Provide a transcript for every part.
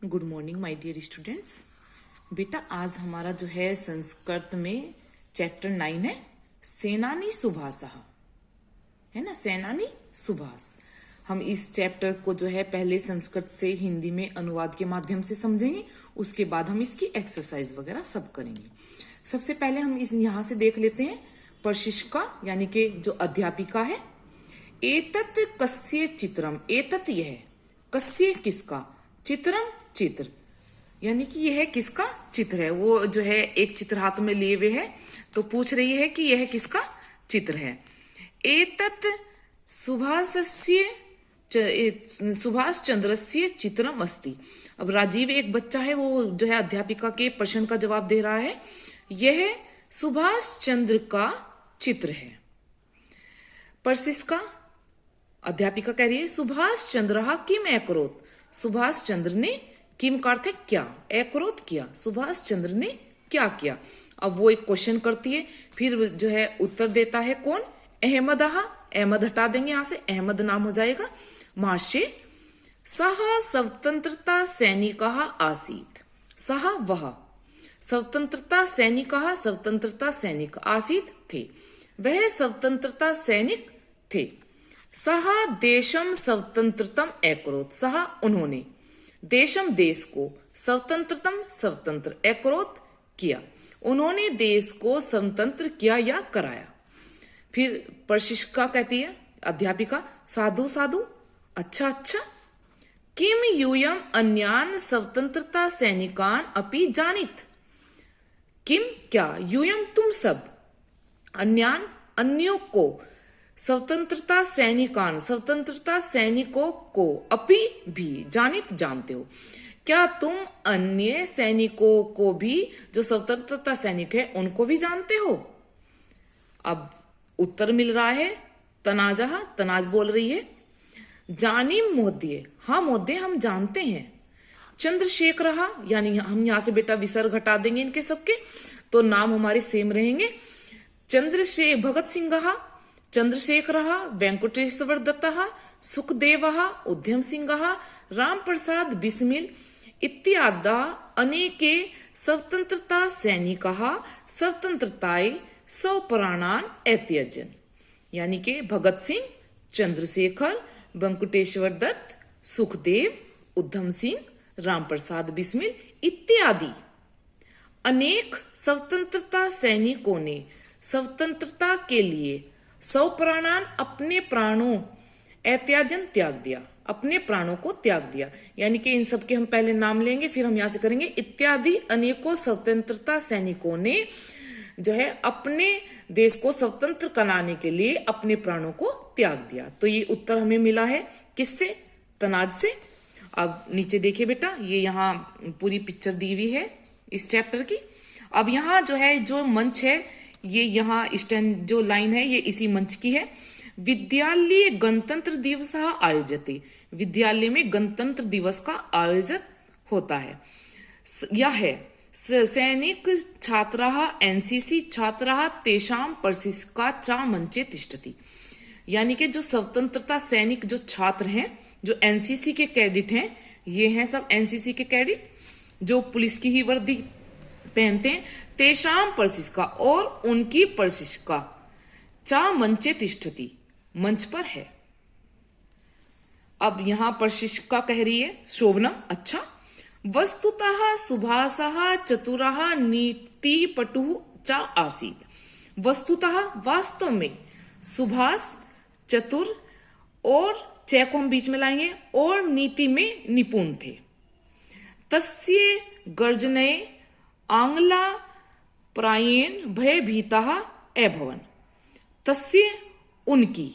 Good morning my dear students. बेटा आज हमारा जो है संस्कृत में चैप्टर 9 है सेनानी सुभाषः, है ना। सेनानी सुभाष। हम इस चैप्टर को जो है पहले संस्कृत से हिंदी में अनुवाद के माध्यम से समझेंगे, उसके बाद हम इसकी एक्सरसाइज वगैरह सब करेंगे। सबसे पहले हम इस यहाँ से देख लेते हैं प्रशिक्षिका यानी कि जो अध्यापिका है। एतत् कस्य चित्रम, एतत् यह, कस्य किसका, चित्रम चित्र, यानी कि यह किसका चित्र है। वो जो है एक चित्र हाथ में लिए हुए है तो पूछ रही है कि यह किसका चित्र है। एतत् सुभाषस्य सुभाष चंद्रस्य चित्रम अस्ति। अब राजीव एक बच्चा है, वो जो है अध्यापिका के प्रश्न का जवाब दे रहा है। यह सुभाष चंद्र का चित्र है। प्रशिक्षिका अध्यापिका कह रही है सुभाष चंद्र किम अकरोत्, सुभाष चंद्र ने किम का अर्थ है क्या, अकरोत् किया, सुभाष चंद्र ने क्या किया। अब वो एक क्वेश्चन करती है, फिर जो है उत्तर देता है कौन, अहमद। अहमद हटा देंगे यहां से, अहमद नाम हो जाएगा। माशे सह स्वतंत्रता सैनिक आसीत, सह वह स्वतंत्रता सैनिक, स्वतंत्रता सैनिक, आसीत थे, वह स्वतंत्रता सैनिक थे। सह देशम स्वतंत्रतम अकरोत्, सह उन्होंने, देशम देश को, स्वतंत्रतम स्वतंत्र, अकरोत् किया, उन्होंने देश को स्वतंत्र किया या कराया। फिर प्रशिक्षिका कहती है अध्यापिका साधु साधु, अच्छा अच्छा। किम यूयम अन्यान स्वतंत्रता सैनिकान अपि जानित, किम क्या, यूयम तुम सब, अन्यान अन्यों को, स्वतंत्रता सैनिकान स्वतंत्रता सैनिकों को, अपि भी जानित जानते हो, क्या तुम अन्य सैनिकों को भी जो स्वतंत्रता सैनिक है उनको भी जानते हो। अब उत्तर मिल रहा है तनाजा, तनाज बोल रही है जानिम महोदय, हाँ महोदय हम जानते हैं। चंद्रशेखर, यानी हम यहां से बेटा विसर्ग हटा देंगे इनके सबके, तो नाम हमारे सेम रहेंगे। भगत सिंह, चंद्रशेखर, वेंकटेश्वर दत्त, सुखदेव, उद्यम सिंह, राम प्रसाद बिस्मिल इत्यादि अनेके स्वतंत्रता सैनिक स्वतंत्रताय स्वप्राणान अत्यजन, यानी कि भगत सिंह, चंद्रशेखर, वेंकटेश्वर दत्त, सुखदेव, उद्यम सिंह, राम प्रसाद बिस्मिल इत्यादि अनेक स्वतंत्रता सैनिकों ने स्वतंत्रता के लिए स्वप्राणान अपने प्राणों, अत्याजन त्याग दिया, अपने प्राणों को त्याग दिया। यानी कि इन सब के हम पहले नाम लेंगे, फिर हम यहां से करेंगे इत्यादि अनेकों स्वतंत्रता सैनिकों ने जो है अपने देश को स्वतंत्र कराने के लिए अपने प्राणों को त्याग दिया। तो ये उत्तर हमें मिला है किससे, तनाज से। अब नीचे देखिए बेटा, ये यहाँ पूरी पिक्चर दी हुई है इस चैप्टर की। अब यहाँ जो है जो मंच है, ये यहाँ स्टैंड जो लाइन है ये इसी मंच की है। विद्यालय गणतंत्र दिवस आयोजित, विद्यालय में गणतंत्र दिवस का आयोजन होता है। यह है सैनिक छात्राः एनसीसी छात्राः तेषां प्रशिक्षिका च मंचे तिष्ठति, यानी कि जो स्वतंत्रता सैनिक जो छात्र हैं, जो एनसीसी के कैडेट हैं, ये हैं सब एनसीसी के कैडेट जो पुलिस की ही वर्दी पहनते हैं। तेषां प्रशिक्षिका, और उनकी प्रशिक्षिका, चा मंचे तिष्ठति, मंच पर है। अब यहां प्रशिक्षिका कह रही है शोभनम, अच्छा। वस्तुतः सुभाषः चतुरः नीतिपटुः च आसीत्, वस्तुतः वास्तव में सुभाष चतुर, और च को हम बीच में लाएंगे, और नीति में निपुण थे। तस्य गर्जने आंग्ला प्रायेण भयभीताः अभवन्, तस्य उनकी,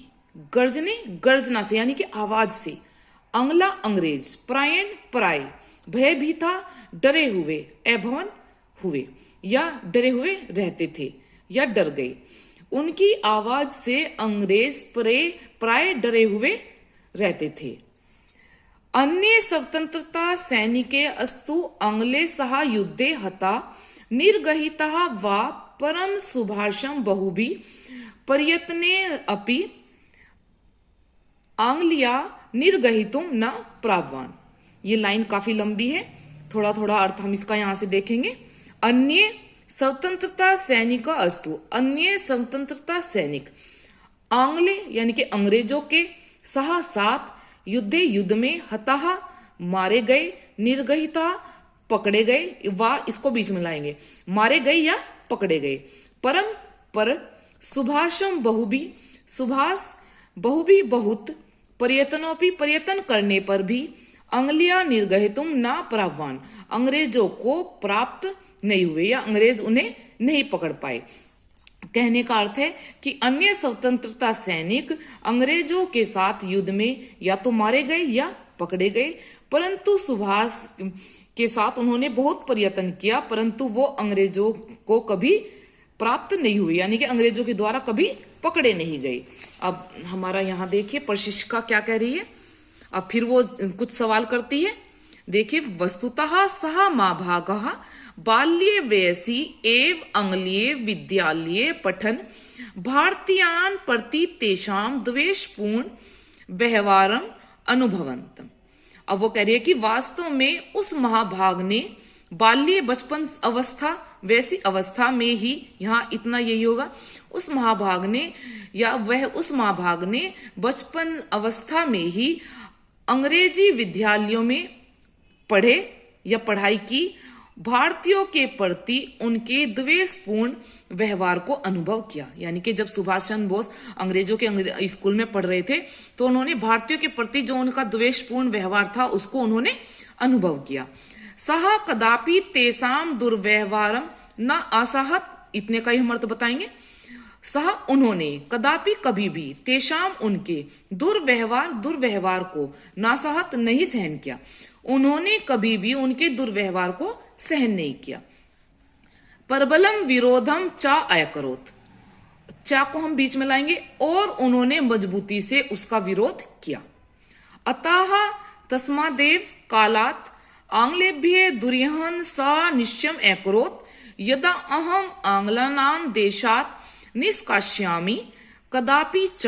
गर्जने गर्जना से यानी कि आवाज से, आंग्ला अंग्रेज, प्रायेण प्राय, भयभीता डरे हुए, अभवन हुए या डरे हुए रहते थे या डर गए, उनकी आवाज से अंग्रेज प्राय डरे हुए रहते थे। अन्य स्वतंत्रता सैनिके अस्तु आंग्ले सह युद्धे हता निर्गहिता वा परम सुभाषम बहुभी प्रयत्ने अपि आंग्लिया निर्गहितुम न प्राप्तवान। ये लाइन काफी लंबी है, थोड़ा थोड़ा अर्थ हम इसका यहां से देखेंगे। अन्य स्वतंत्रता सैनिक अस्तु, अन्य स्वतंत्रता सैनिक आंग्ले यानी कि अंग्रेजों के सह साथ युद्ध में हताह मारे गए, निर्गहिता पकड़े गए, वा इसको बीच में लाएंगे, मारे गए या पकड़े गए। परम पर सुभाषम बहुभी, सुभाष बहुभी बहुत, पर्यटनोपि पर्यटन करने पर भी अंगलिया निर्गहितुम ना प्राप्तवान, अंग्रेजों को प्राप्त नहीं हुए या अंग्रेज उन्हें नहीं पकड़ पाए। कहने का अर्थ है कि अन्य स्वतंत्रता सैनिक अंग्रेजों के साथ युद्ध में या तो मारे गए या पकड़े गए, परंतु सुभाष के साथ उन्होंने बहुत प्रयत्न किया, परंतु वो अंग्रेजों को कभी प्राप्त नहीं हुए, यानी कि अंग्रेजों के द्वारा कभी पकड़े नहीं गए। अब हमारा यहाँ देखिए प्रशिक्षिका क्या कह रही है। अब फिर वो कुछ सवाल करती है। देखिए, वस्तुतः सह महाभागः बाल्ये वयसि एव आंग्लीय विद्यालये पठन भारतीयान प्रति तेषां द्वेषपूर्ण व्यवहारम अनुभवन्तम्। अब वो कह रही है कि वास्तव में उस महाभाग ने बाल्य बचपन अवस्था, वैसी अवस्था में ही, यहाँ इतना यही होगा, उस महाभाग ने या वह उस महाभाग ने बचपन अवस्था में ही अंग्रेजी विद्यालयों में पढ़े या पढ़ाई की, भारतीयों के प्रति उनके द्वेषपूर्ण व्यवहार को अनुभव किया। यानी कि जब सुभाष चंद्र बोस अंग्रेजों के स्कूल में पढ़ रहे थे तो उन्होंने भारतीयों के प्रति जो उनका द्वेषपूर्ण व्यवहार था उसको उन्होंने अनुभव किया। सह कदापि तेसाम दुर्व्यवहारम न असहत, इतने का ही हम अर्थ बताएंगे। सह उन्होंने, कदापि कभी भी, तेषाम उनके, दुर्व्यवहार को नासहत नहीं सहन किया, उन्होंने कभी भी उनके दुर्व्यवहार को सहन नहीं किया। परबलम विरोधम चा अकरोत, चा को हम बीच में लाएंगे, और उन्होंने मजबूती से उसका विरोध किया। अतः तस्मादेव कालात आंग्लेभ्य दुर्यहन स निश्चयम अकरोत यदा अहम आंग्लानाम देशात निष्कास्यामि कदापि च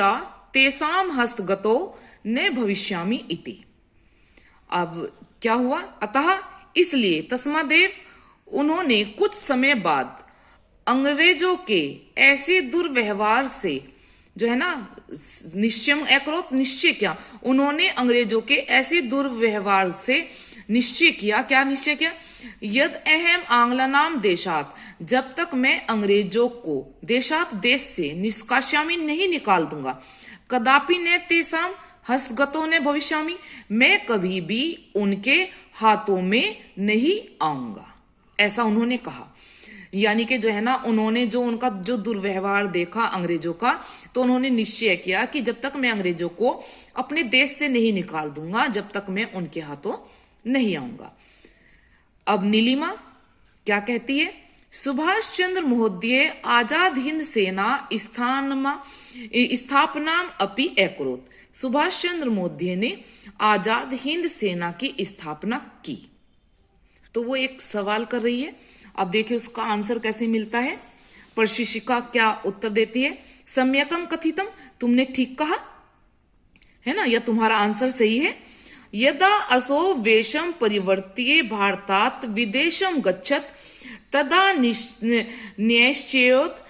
तेसाम हस्तगतो न भविष्यामि इति। अब क्या हुआ? अतः इसलिए, तस्मादेव उन्होंने कुछ समय बाद अंग्रेजों के ऐसे दुर्व्यवहार से, जो है ना, निश्चय अकरोत, निश्चय किया, उन्होंने अंग्रेजों के ऐसे दुर्व्यवहार से निश्चय किया। क्या निश्चय किया? यद अहम आंग्लानाम देशात, जब तक मैं अंग्रेजों को देशात, देश से, निष्कास्यामि नहीं निकाल दूंगा, कदापि न तेसाम हस्तगतो ने भविष्यामि, मैं कभी भी उनके हाथों में नहीं आऊंगा, ऐसा उन्होंने कहा। यानी कि जो है ना, उन्होंने जो उनका जो दुर्व्यवहार देखा अंग्रेजों का, तो उन्होंने निश्चय किया कि जब तक मैं अंग्रेजों को अपने देश से नहीं निकाल दूंगा, जब तक मैं उनके हाथों नहीं आऊंगा। अब नीलिमा क्या कहती है? सुभाष चंद्र महोदय आजाद हिंद सेना स्थापना अपि अकरोत, सुभाष चंद्र महोदय ने आजाद हिंद सेना की स्थापना की। तो वो एक सवाल कर रही है। अब देखिए उसका आंसर कैसे मिलता है। प्रशिक्षिका क्या उत्तर देती है? सम्यकम कथितम, तुमने ठीक कहा है ना, या तुम्हारा आंसर सही है। यदा असो वेशम परिवर्त्य भारतात विदेशम गच्छत तदा निश्चयोत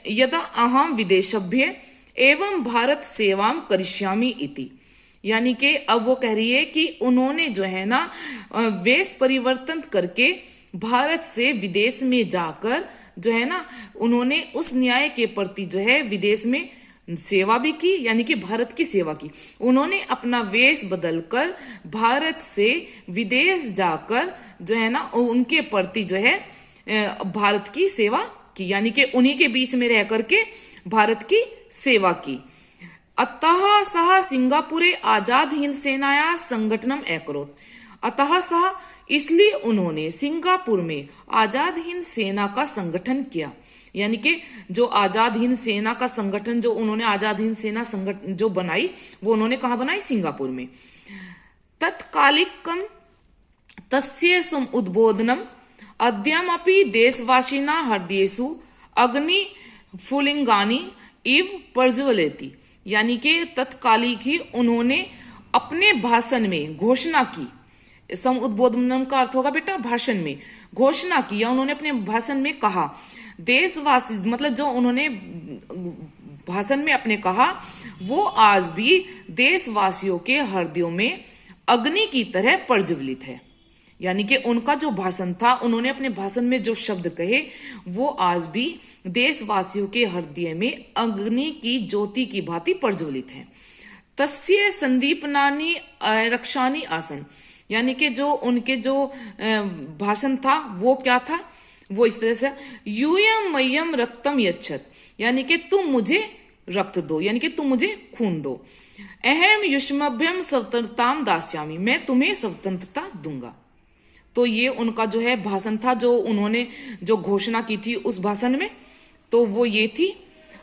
यदा अहम विदेशभ्य एवं भारत सेवाम करिष्यामि इति। यानी कि अब वो कह रही है कि उन्होंने जो है ना वेश परिवर्तन करके भारत से विदेश में जाकर जो है ना, उन्होंने उस न्याय के प्रति जो है विदेश में सेवा भी की, यानी कि भारत की सेवा की। उन्होंने अपना वेश बदलकर भारत से विदेश जाकर जो है ना उनके प्रति जो है भारत की सेवा की, यानी कि उन्हीं के बीच में रह करके भारत की सेवा की। अतः सह सिंगापुरे आजाद हिंद सेनाया संगठनम अकरोत, अतः सह इसलिए उन्होंने सिंगापुर में आजाद हिंद सेना का संगठन किया। यानी कि जो आजाद हिंद सेना का संगठन, जो उन्होंने आजाद हिंद सेना संगठन जो बनाई, वो उन्होंने कहा बनाई? सिंगापुर में। तत्कालिकम तस्य उद्बोधनम अद्यमपि देशवासिना हृदयेषु अग्नि फुलिंगानी इव प्रज्वलति। यानी कि तत्कालिक ही उन्होंने अपने भाषण में घोषणा की सम उद्बोधनम का अर्थ होगा बेटा भाषण में, घोषणा की या उन्होंने अपने भाषण में कहा। देशवासी मतलब जो उन्होंने भाषण में अपने कहा वो आज भी देशवासियों के हृदयों में अग्नि की तरह प्रज्वलित है। यानी कि उनका जो भाषण था, उन्होंने अपने भाषण में जो शब्द कहे वो आज भी देशवासियों के हृदय में अग्नि की ज्योति की भांति प्रज्वलित है। तस्य संदीपनानी रक्षानी आसन, यानी कि जो उनके जो भाषण था वो क्या था, वो इस तरह से यूयम मय्यम रक्तम यच्छत, यानी कि तुम मुझे रक्त दो, यानी कि तुम मुझे खून दो। अहम युष्मभ्यम स्वतंत्रताम दास्यामी, मैं तुम्हें स्वतंत्रता दूंगा। तो ये उनका जो है भाषण था, जो उन्होंने जो घोषणा की थी उस भाषण में, तो वो ये थी।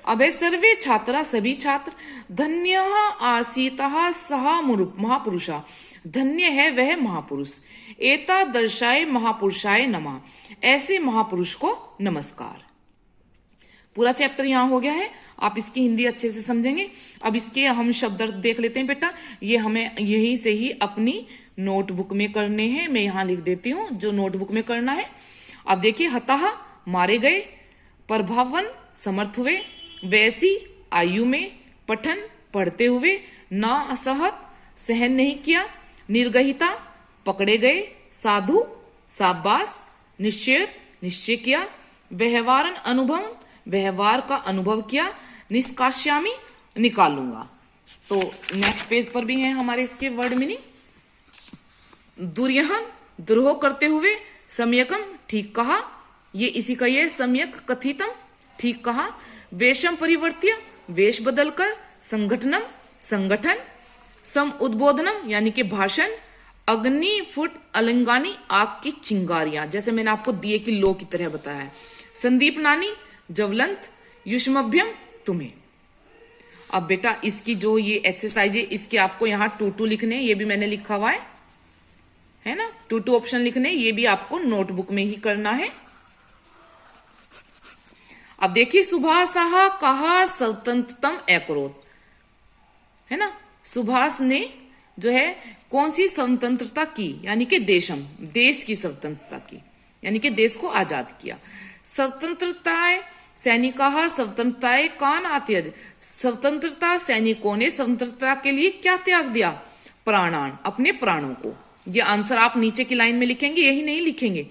अभे सर्वे छात्रा, सभी छात्र, धन्य आसीता सह महापुरुषा, धन्य है वह महापुरुष, एता दर्शाए महापुरुषाय नमः, ऐसे महापुरुष को नमस्कार। पूरा चैप्टर यहाँ हो गया है, आप इसकी हिंदी अच्छे से समझेंगे। अब इसके हम शब्द देख लेते हैं बेटा, ये हमें यहीं से ही अपनी नोटबुक में करने हैं। मैं यहाँ लिख देती हूँ जो नोटबुक में करना है। अब देखिए, हताह मारे गए, प्रभावन समर्थ हुए, वैसी आयु में, पठन पढ़ते हुए, ना असहत सहन नहीं किया, निर्गहिता पकड़े गए, साधु शाबाश, निश्चयत निश्चय किया, व्यवहारन अनुभव व्यवहार का अनुभव किया, निष्काश्यामी निकालूंगा। तो नेक्स्ट पेज पर भी है हमारे इसके वर्ड मीनिंग। दुर्यहन द्रोह करते हुए, सम्यकम ठीक कहा, ये इसी का ये सम्यक कथितम ठीक कहा, वेशम परिवर्त्य वेश बदलकर, संगठनम संगठन, सम उद्बोधनम यानी कि भाषण, अग्नि फुट अलंगानी आग की चिंगारियां, जैसे मैंने आपको दिए की लो की तरह बताया है, संदीप नानी ज्वलंत, युष्मभ्यम तुम्हें। अब बेटा इसकी जो ये एक्सरसाइज है, इसके आपको यहाँ 2 लिखने, ये भी मैंने लिखा हुआ है ना, 2 ऑप्शन लिखने, ये भी आपको नोटबुक में ही करना है। अब देखिए, सुभाषः कहा स्वतंत्रतम अकरोत्, है ना, सुभाष ने जो है कौन सी स्वतंत्रता की, यानी कि देशम, देश की स्वतंत्रता की, यानी कि देश को आजाद किया। स्वतंत्रताएं सैनिकाः स्वतंत्रताएं कान आत्यज, स्वतंत्रता सैनिकों ने स्वतंत्रता के लिए क्या त्याग दिया, प्राणान, अपने प्राणों को। ये आंसर आप नीचे की लाइन में लिखेंगे, यही नहीं लिखेंगे।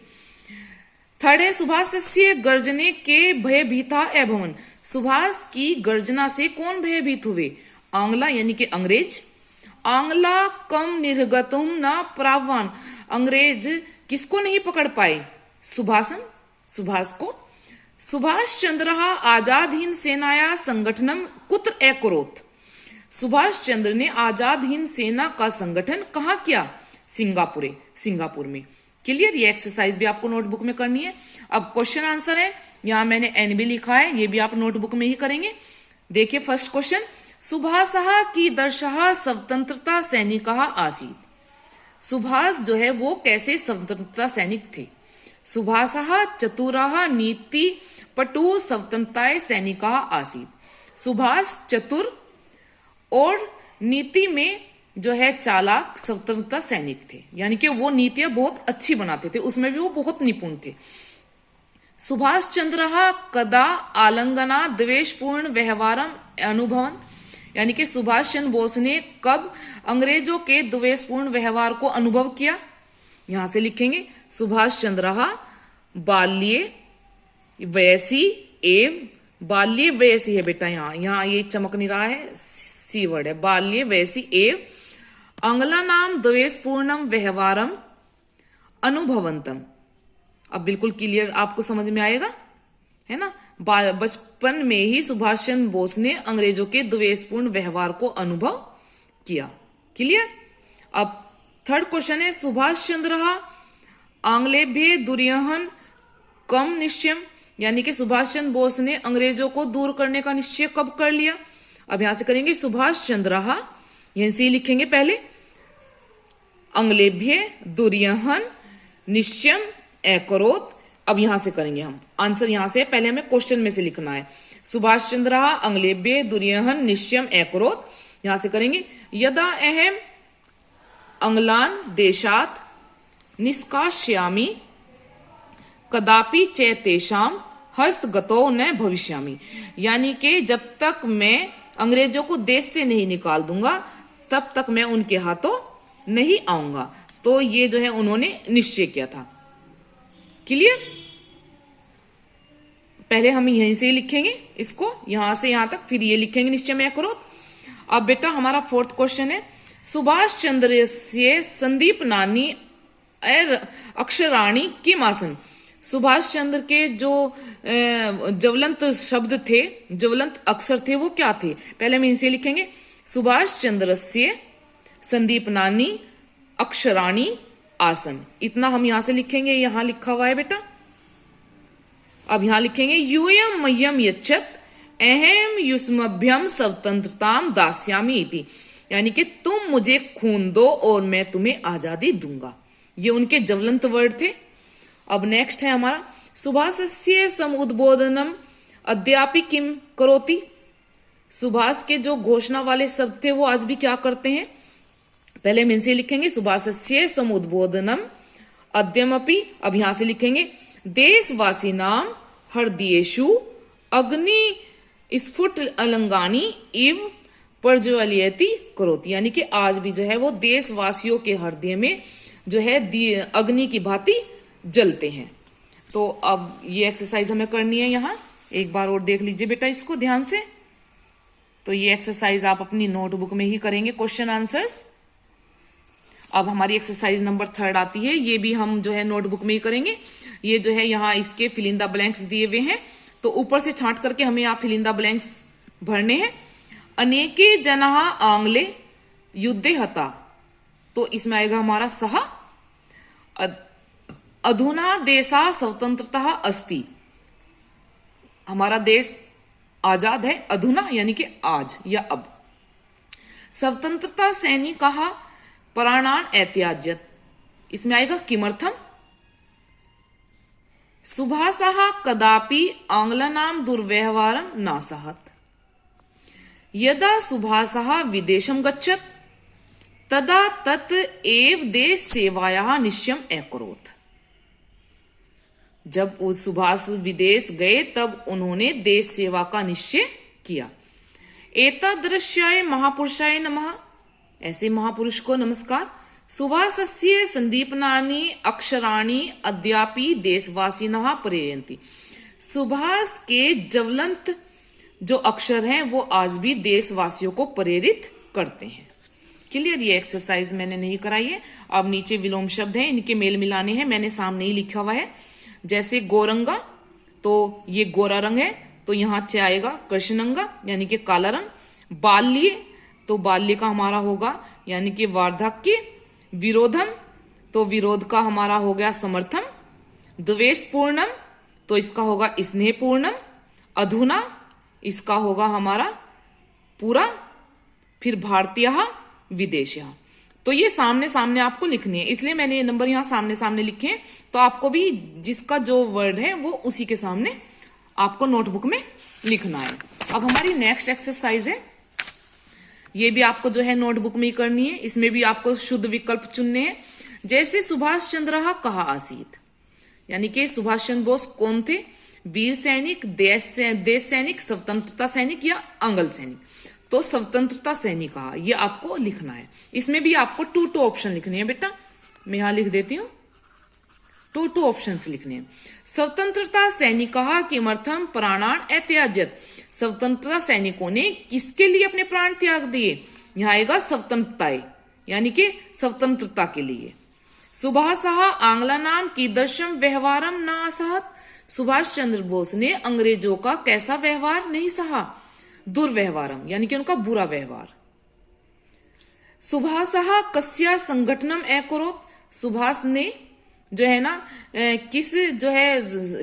थर्ड है, सुभाष से गर्जने के भयभीता अभवन, सुभाष की गर्जना से कौन भयभीत हुए, आंग्ला यानी कि अंग्रेज। आंग्ला कम निर्गतुम न प्रावान, अंग्रेज किसको नहीं पकड़ पाए, सुभाषम, सुभाष को। सुभाष चंद्र आजाद हिंद सेनाया संगठनम कुत्र अकरोत्, सुभाष चंद्र ने आजाद हिंद सेना का संगठन कहाँ किया, सिंगापुर में। क्लियर, ये एक्सरसाइज भी आपको नोटबुक में करनी है। अब क्वेश्चन आंसर है, यहां मैंने एन भी लिखा है, ये भी आप नोटबुक में ही करेंगे। देखिए फर्स्ट क्वेश्चन, सुभाषः की दर्शः स्वतंत्रता सैनिकः आसीत्, सुभाष जो है वो कैसे स्वतंत्रता सैनिक थे। सुभाषः चतुरः नीति पटु स्वतंत्रताय सैनिकः आसीत्, सुभाष चतुर और नीति में जो है चालाक स्वतंत्रता सैनिक थे, यानी कि वो नीतियां बहुत अच्छी बनाते थे, उसमें भी वो बहुत निपुण थे। सुभाष चंद्र कदा आलंगना द्वेषपूर्ण व्यवहारम अनुभवन, यानी कि सुभाष चंद्र बोस ने कब अंग्रेजों के द्वेषपूर्ण व्यवहार को अनुभव किया, यहां से लिखेंगे सुभाष चंद्र बाल्ये वयसी एव, बाल्ये वयसी है बेटा, यहाँ ये चमक नहीं रहा है, सी वर्ड है, बाल्ये वयसी एव आंग्ला नाम द्वेषपूर्णम व्यवहारम अनुभवंतम। अब बिल्कुल क्लियर आपको समझ में आएगा, है ना। बचपन में ही सुभाष चंद्र बोस ने अंग्रेजों के द्वेषपूर्ण व्यवहार को अनुभव किया। क्लियर। अब थर्ड क्वेश्चन है, सुभाष चंद्र आंग्लेभ्य दुर्यहन कम निश्चयम, यानी कि सुभाष चंद्र बोस ने अंग्रेजों को दूर करने का निश्चय कब कर लिया। अब यहां से करेंगे सुभाष चंद्र, यहीं से लिखेंगे पहले, अंग्लेभ्य दुर्यहन निश्चयम अकरोत्। अब यहां से करेंगे हम आंसर, यहां से पहले हमें क्वेश्चन में से लिखना है, सुभाष चंद्र अंग्लेभ्य दुर्यहन निश्चयम अकरोत्। यहां से करेंगे यदा अहम अंग्लान देशात निष्कास्यामि कदापि चेतेषाम हस्तगतो न भविष्यामि। यानी कि जब तक मैं अंग्रेजों को देश से नहीं निकाल दूंगा तब तक मैं उनके हाथों नहीं आऊंगा। तो ये जो है उन्होंने निश्चय किया था। क्लियर? पहले हम यहीं से ही लिखेंगे इसको, यहां से यहां तक, फिर ये लिखेंगे निश्चय में करो। अब बेटा हमारा फोर्थ क्वेश्चन है, सुभाष चंद्र से संदीप नानी अक्षराणी किम आसन। सुभाष चंद्र के जो ज्वलंत शब्द थे, ज्वलंत अक्षर थे, वो क्या थे? पहले हम इनसे लिखेंगे, सुभाष चंद्र से संदीप नानी अक्षराणी आसन। इतना हम यहां से लिखेंगे, यहां लिखा हुआ है बेटा। अब यहां लिखेंगे यूयम मह्यम यच्छत अहम युष्मभ्यम स्वतंत्रताम दास्यामि इति। यानी कि तुम मुझे खून दो और मैं तुम्हें आजादी दूंगा। ये उनके ज्वलंत वर्ड थे। अब नेक्स्ट है हमारा, सुभाषस्य समुद्बोधनम अद्यापि किम करोति। सुभाष के जो घोषणा वाले शब्द थे वो आज भी क्या करते हैं? पहले हम इनसे लिखेंगे, सुभाषस्य समुद्बोधनम अद्यमपि। अब यहां से लिखेंगे, देशवासी नाम हृदयेषु अग्नि स्फुट अलंगानी इव प्रज्वलयति करोति। यानी कि आज भी जो है वो देशवासियों के हृदय में जो है अग्नि की भांति जलते हैं। तो अब ये एक्सरसाइज हमें करनी है यहाँ, एक बार और देख लीजिए बेटा इसको ध्यान से। तो ये एक्सरसाइज आप अपनी नोटबुक में ही करेंगे, क्वेश्चन आंसर्स। अब हमारी एक्सरसाइज नंबर 3 आती है, ये भी हम जो है नोटबुक में ही करेंगे। ये जो है यहाँ इसके फिल इन द ब्लैंक्स दिए हुए हैं, तो ऊपर से छांट करके हमें यहाँ फिल इन द ब्लैंक्स भरने हैं। अनेके जनाः आंग्ले युद्धे हता, तो इसमें आएगा हमारा सह। अधुना देशा स्वतंत्रता अस्ति, हमारा देश आजाद है, अधुना यानी कि आज या अब। स्वतंत्रता सैनिकाः प्राणान ऐत्याज्यत, इसमें आएगा किमर्थम। सुभाषः कदापि आंग्लानां दुर्व्यवहारं न सहत। यदा सुभाषः विदेशं गच्छत तदा तत् एव देश सेवायाः निश्चयम् अकरोत्। जब वो सुभाष विदेश गए तब उन्होंने देश सेवा का निश्चय किया। एतादृशाय महापुरुषाय नमः, ऐसे महापुरुष को नमस्कार। सुभाषस्य संदीपनानि अक्षराणि अद्यापि देशवासिनः प्रेरयन्ति। सुभाष के ज्वलंत जो अक्षर हैं वो आज भी देशवासियों को प्रेरित करते हैं। क्लियर? ये एक्सरसाइज मैंने नहीं कराई है। अब नीचे विलोम शब्द हैं, इनके मेल मिलाने हैं, मैंने सामने ही लिखा हुआ है। जैसे गोरंगा, तो ये गोरा रंग है, तो यहां च आएगा कृष्णंगा यानी कि काला रंग। बाल्य, तो बाल्य का हमारा होगा यानी कि वार्धक्य। विरोधम, तो विरोध का हमारा हो गया समर्थन। द्वेष पूर्णम, तो इसका होगा स्नेह पूर्णम। अधुना, इसका होगा हमारा पूरा। फिर भारतीय विदेशिया, तो ये सामने सामने आपको लिखनी है, इसलिए मैंने ये नंबर यहां सामने सामने लिखे हैं। तो आपको भी जिसका जो वर्ड है वो उसी के सामने आपको नोटबुक में लिखना है। अब हमारी नेक्स्ट एक्सरसाइज है, ये भी आपको जो है नोटबुक में ही करनी है। इसमें भी आपको शुद्ध विकल्प चुनने हैं। जैसे सुभाष चंद्र कहा आसीत, यानी कि सुभाष चंद्र बोस कौन थे? वीर सैनिक, देश सैनिक, स्वतंत्रता सैनिक या अंगल सैनिक। तो स्वतंत्रता सैनिक कहा, ये आपको लिखना है। इसमें भी आपको 2 ऑप्शन लिखने हैं बेटा, मैं यहां लिख देती हूं। 2 ऑप्शंस लिखने हैं। स्वतंत्रता सैनिक किमर्थम प्राणान ऐत्याज्यत, स्वतंत्रता सैनिकों ने किसके लिए अपने प्राण त्याग दिए? यहां आएगा स्वतंत्रताएं, यानी कि स्वतंत्रता के लिए। सुभाषः आंग्लानां कीदृशं व्यवहारं न असहत, सुभाष चंद्र बोस ने अंग्रेजों का कैसा व्यवहार नहीं सहा? दुर्व्यवहारम, यानी कि उनका बुरा व्यवहार। सुभाषः कस्या संगठनम अकरोत्, सुभाष ने जो है ना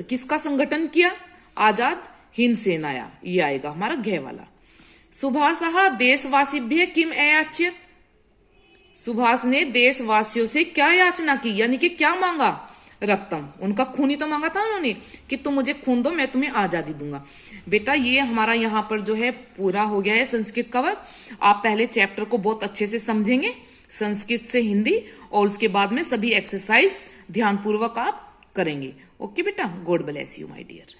किसका संगठन किया? आजाद हिंद सेनाया, ये आएगा हमारा घ वाला। सुभाषः देशवासिभ्य किम अयाच्यत, सुभाष ने देशवासियों से क्या याचना की, यानी कि क्या मांगा? रक्तम, उनका खून ही तो मांगा था उन्होंने कि तुम मुझे खून दो, मैं तुम्हें आजादी दूंगा। बेटा ये हमारा यहाँ पर जो है पूरा हो गया है संस्कृत कवर। आप पहले चैप्टर को बहुत अच्छे से समझेंगे, संस्कृत से हिंदी, और उसके बाद में सभी एक्सरसाइज ध्यानपूर्वक आप करेंगे। ओके बेटा, God bless you my dear.